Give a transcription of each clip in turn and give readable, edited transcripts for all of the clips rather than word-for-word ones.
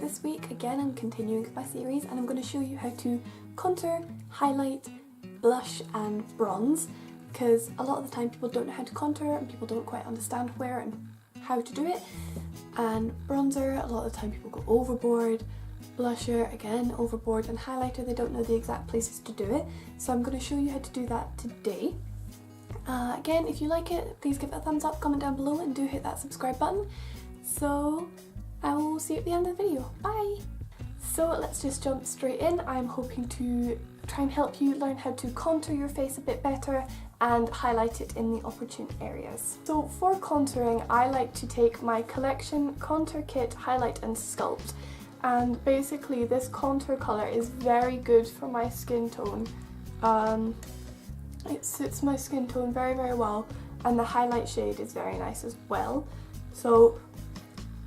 this week, again, I'm continuing with my series and I'm going to show you how to contour, highlight, blush and bronze, because a lot of the time people don't know how to contour and people don't quite understand where and how to do it. And bronzer, a lot of the time people go overboard. Blusher, again, overboard. And highlighter, they don't know the exact places to do it. So I'm going to show you how to do that today. Again, if you like it, please give it a thumbs up, comment down below and do hit that subscribe button. So I will see you at the end of the video. Bye! So let's just jump straight in. I'm hoping to try and help you learn how to contour your face a bit better and highlight it in the opportune areas. So for contouring, I like to take my Collection Contour Kit Highlight and Sculpt. And basically this contour colour is very good for my skin tone. It suits my skin tone very, very well, and the highlight shade is very nice as well. So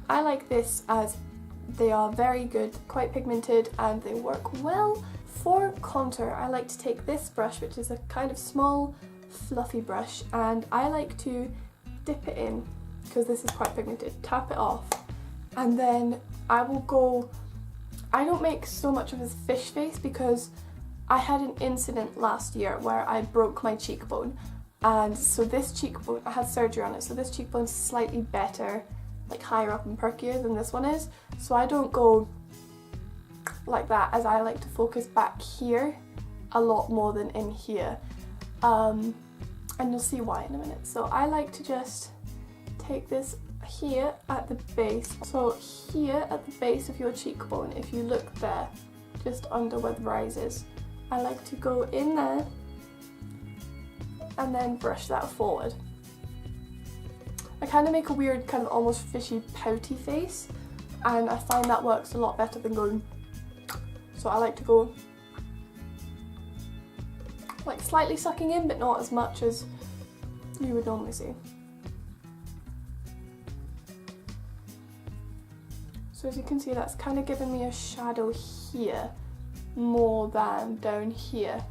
I like this as they are very good, quite pigmented, and they work well. For contour, I like to take this brush, which is a kind of small, fluffy brush, and I like to dip it in, because this is quite pigmented, tap it off, and then I will go, I don't make so much of a fish face because I had an incident last year where I broke my cheekbone, and so this cheekbone, I had surgery on it, so this cheekbone's slightly better, like higher up and perkier than this one is, so I don't go like that, as I like to focus back here a lot more than in here, and you'll see why in a minute. So I like to just take this here at the base, so here at the base of your cheekbone, if you look there, just under where the rise is, I like to go in there and then brush that forward. I kind of make a weird kind of almost fishy pouty face, and I find that works a lot better than going, so I like to go like slightly sucking in, but not as much as you would normally see. So as you can see, that's kind of giving me a shadow here more than down here,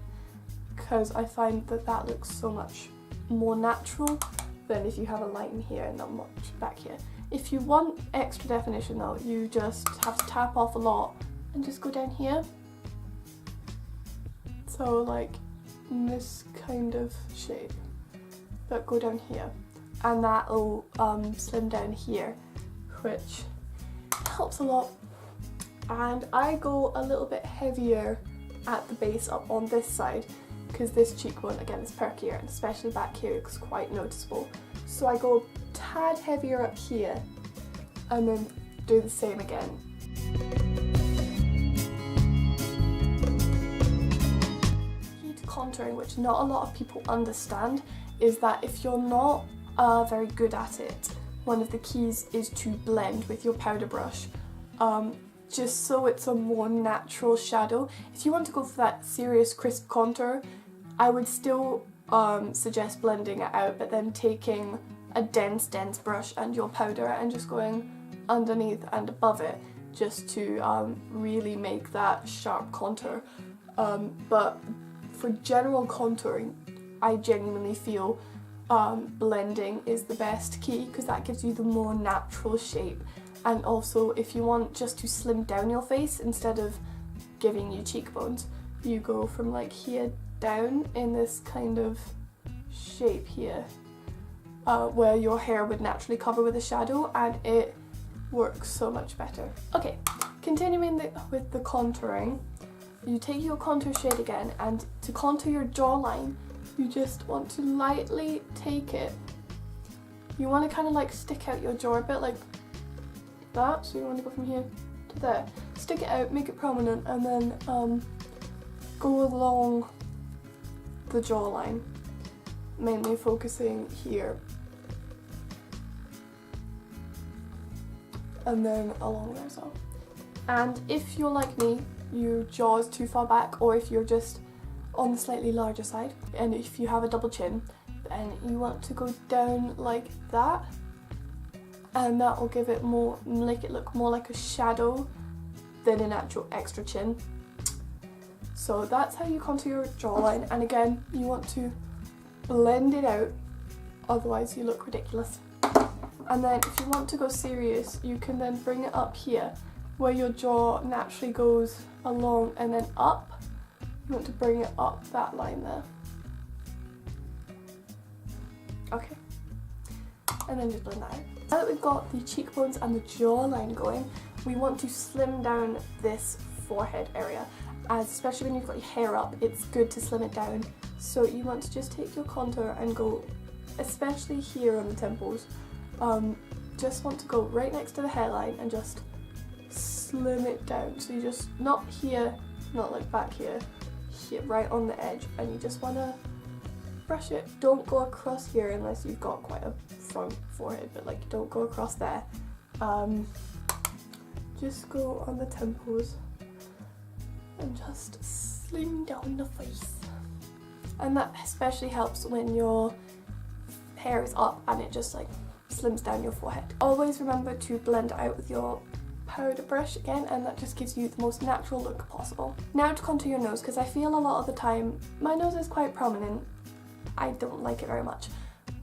because I find that that looks so much more natural than if you have a line here and not much back here. If you want extra definition though, you just have to tap off a lot and just go down here. So like in this kind of shape, but go down here, and that'll slim down here, which helps a lot. And I go a little bit heavier at the base up on this side, because this cheekbone again is perkier, and especially back here it's quite noticeable. So I go a tad heavier up here and then do the same again. Key to contouring, which not a lot of people understand, is that if you're not very good at it, one of the keys is to blend with your powder brush, just so it's a more natural shadow. If you want to go for that serious crisp contour, I would still suggest blending it out, but then taking a dense brush and your powder and just going underneath and above it, just to really make that sharp contour. But for general contouring, I genuinely feel blending is the best key, because that gives you the more natural shape. And also, if you want just to slim down your face instead of giving you cheekbones, you go from like here down in this kind of shape here, where your hair would naturally cover with a shadow, and it works so much better. Okay, continuing with the contouring, you take your contour shade again, and to contour your jawline, you just want to lightly take it. You want to kind of like stick out your jaw a bit like that, so you want to go from here to there. Stick it out, make it prominent, and then go along the jawline, mainly focusing here, and then along there as well. And if you're like me, your jaw is too far back, or if you're just on the slightly larger side, and if you have a double chin, then you want to go down like that, and that will give it more, make it look more like a shadow than an actual extra chin. So that's how you contour your jawline, and again, you want to blend it out, otherwise you look ridiculous. And then if you want to go serious, you can then bring it up here where your jaw naturally goes along and then up. You want to bring it up that line there. Okay. And then just blend that out. Now that we've got the cheekbones and the jawline going, we want to slim down this forehead area. As especially when you've got your hair up, it's good to slim it down. So you want to just take your contour and go, especially here on the temples, just want to go right next to the hairline and just slim it down. So you just, not here, not like back here, here, right on the edge, and you just want to brush it. Don't go across here unless you've got quite a front forehead, but like don't go across there. Just go on the temples and just slim down the face. And that especially helps when your hair is up and it just like slims down your forehead. Always remember to blend out with your powder brush again, and that just gives you the most natural look possible. Now to contour your nose, because I feel a lot of the time my nose is quite prominent. I don't like it very much,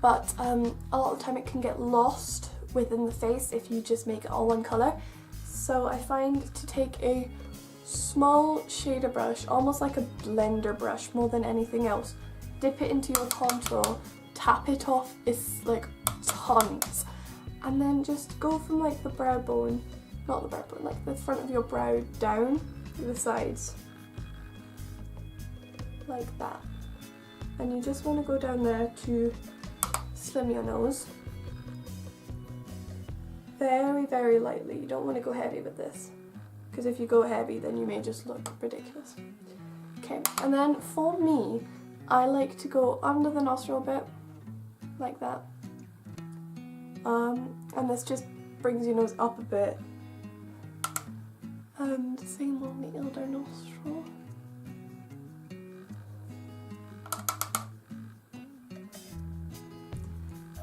but a lot of the time it can get lost within the face if you just make it all one colour. So I find to take a small shader brush, almost like a blender brush more than anything else, dip it into your contour, tap it off, it's like tons, and then just go from like the brow bone, not the brow bone, like the front of your brow down to the sides, like that. And you just want to go down there to slim your nose. Very, very lightly. You don't want to go heavy with this, because if you go heavy then you may just look ridiculous. Okay, and then for me, I like to go under the nostril a bit, like that. And this just brings your nose up a bit. And same on the other nostril.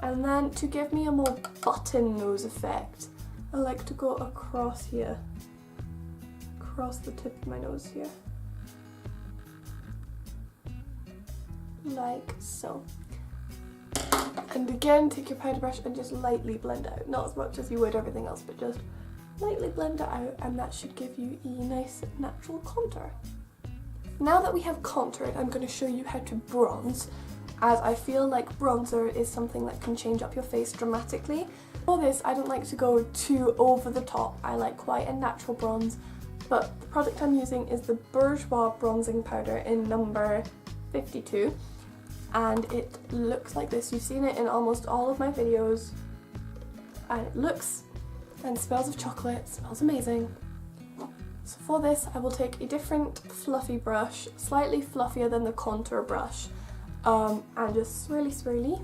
And then to give me a more button nose effect, I like to go across here, across the tip of my nose here, like so. And again, take your powder brush and just lightly blend it out, not as much as you would everything else, but just lightly blend it out, and that should give you a nice natural contour. Now that we have contoured, I'm going to show you how to bronze, as I feel like bronzer is something that can change up your face dramatically. For this, I don't like to go too over the top. I like quite a natural bronze, but the product I'm using is the Bourjois bronzing powder in number 52, and it looks like this. You've seen it in almost all of my videos, and it looks and smells of chocolate, smells amazing. So for this, I will take a different fluffy brush, slightly fluffier than the contour brush, and just swirly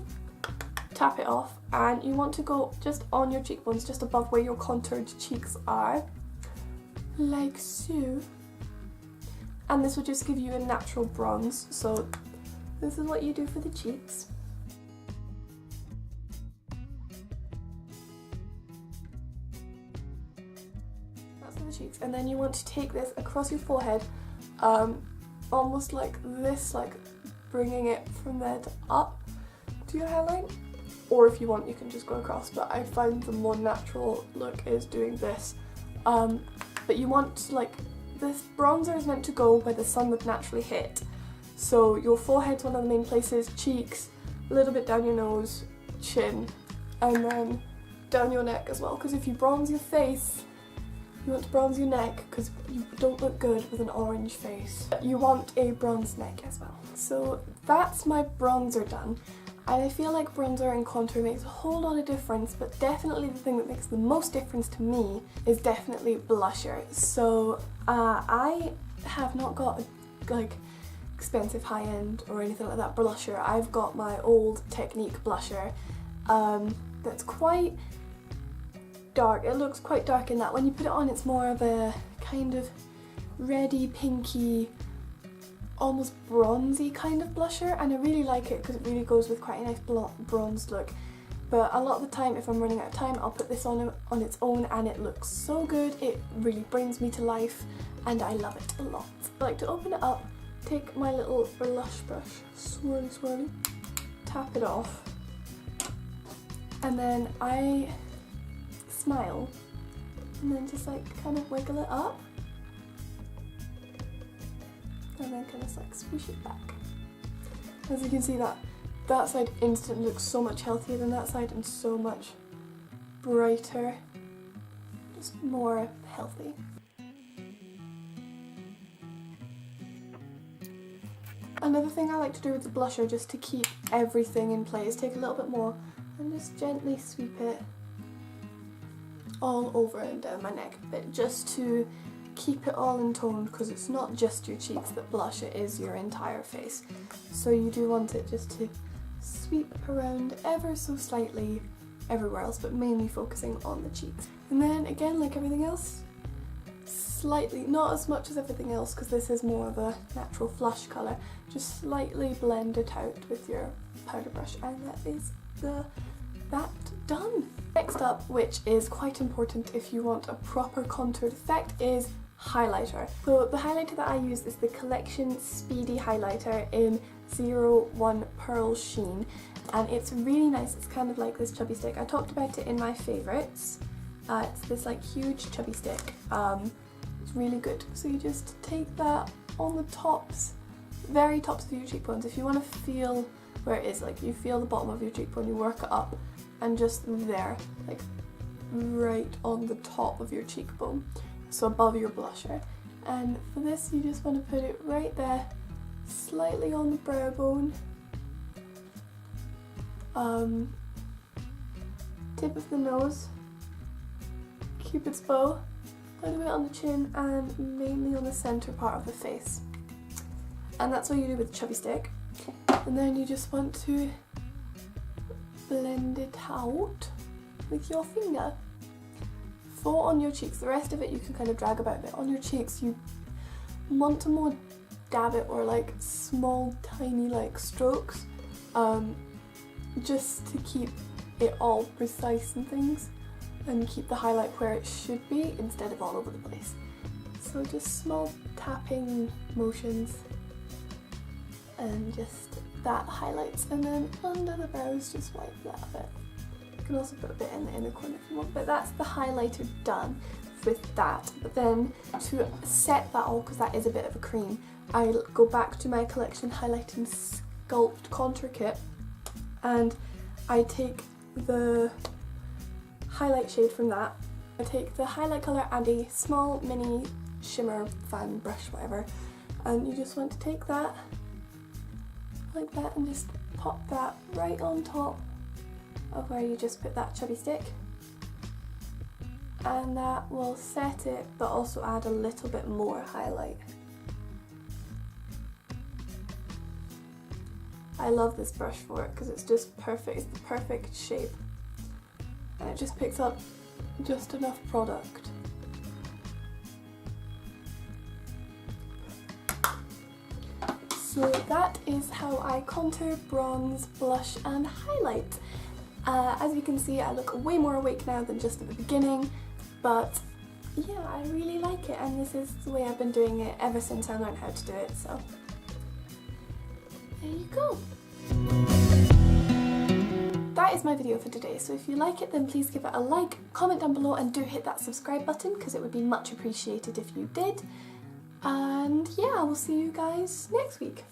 tap it off, and you want to go just on your cheekbones, just above where your contoured cheeks are, like so, and this will just give you a natural bronze. So this is what you do for the cheeks. That's for the cheeks, and then you want to take this across your forehead, almost like this, like bringing it from there to up to your hairline, or if you want you can just go across, but I find the more natural look is doing this. But you want, like, this bronzer is meant to go where the sun would naturally hit, so your forehead's one of the main places, cheeks, a little bit down your nose, chin, and then down your neck as well, because if you bronze your face, you want to bronze your neck because you don't look good with an orange face. You want a bronze neck as well. So that's my bronzer done. And I feel like bronzer and contour makes a whole lot of difference, but definitely the thing that makes the most difference to me is definitely blusher. So I have not got a, like, expensive high-end or anything like that blusher. I've got my old Technique blusher that's quite dark. It looks quite dark in that when you put it on it's more of a kind of reddy, pinky, almost bronzy kind of blusher, and I really like it because it really goes with quite a nice bronze look. But a lot of the time, if I'm running out of time, I'll put this on its own and it looks so good. It really brings me to life and I love it a lot. I like to open it up, take my little blush brush, swirly, tap it off, and then I smile and then just like kind of wiggle it up, and then kind of like swoosh it back. As you can see, that side instantly looks so much healthier than that side and so much brighter, just more healthy. Another thing I like to do with the blusher, just to keep everything in place, take a little bit more and just gently sweep it all over and down my neck a bit, just to keep it all in tone, because it's not just your cheeks that blush, it is your entire face. So you do want it just to sweep around ever so slightly everywhere else, but mainly focusing on the cheeks. And then again, like everything else, slightly, not as much as everything else because this is more of a natural flush colour, just slightly blend it out with your powder brush, and that is that done. Next up, which is quite important if you want a proper contoured effect, is highlighter. So the highlighter that I use is the Collection Speedy Highlighter in 01 Pearl Sheen, and it's really nice. It's kind of like this chubby stick. I talked about it in my favourites. It's this like huge chubby stick. It's really good. So you just take that on the tops, very tops of your cheekbones. If you want to feel where it is, like you feel the bottom of your cheekbone, you work it up, and just there, like right on the top of your cheekbone, so above your blusher. And for this you just want to put it right there, slightly on the brow bone, tip of the nose, Cupid's bow, a little bit on the chin, and mainly on the centre part of the face. And that's what you do with the chubby stick. And then you just want to blend it out with your finger. For on your cheeks, the rest of it you can kind of drag about a bit. On your cheeks you want to more dab it, or like small tiny like strokes, just to keep it all precise and things, and keep the highlight where it should be instead of all over the place. So just small tapping motions, and just that highlights. And then under the brows just wipe that a bit. You can also put a bit in the inner corner if you want, but that's the highlighter done with that. But then to set that all, because that is a bit of a cream, I go back to my Collection Highlighting Sculpt Contour Kit, and I take the highlight shade from that. I take the highlight colour and a small mini shimmer fan brush, whatever, and you just want to take that like that and just pop that right on top of where you just put that chubby stick, and that will set it but also add a little bit more highlight. I love this brush for it because it's just perfect, it's the perfect shape, and it just picks up just enough product. So that is how I contour, bronze, blush and highlight. As you can see, I look way more awake now than just at the beginning, but yeah, I really like it, and this is the way I've been doing it ever since I learned how to do it, so there you go. That is my video for today, so if you like it then please give it a like, comment down below, and do hit that subscribe button because it would be much appreciated if you did. And yeah, I will see you guys next week.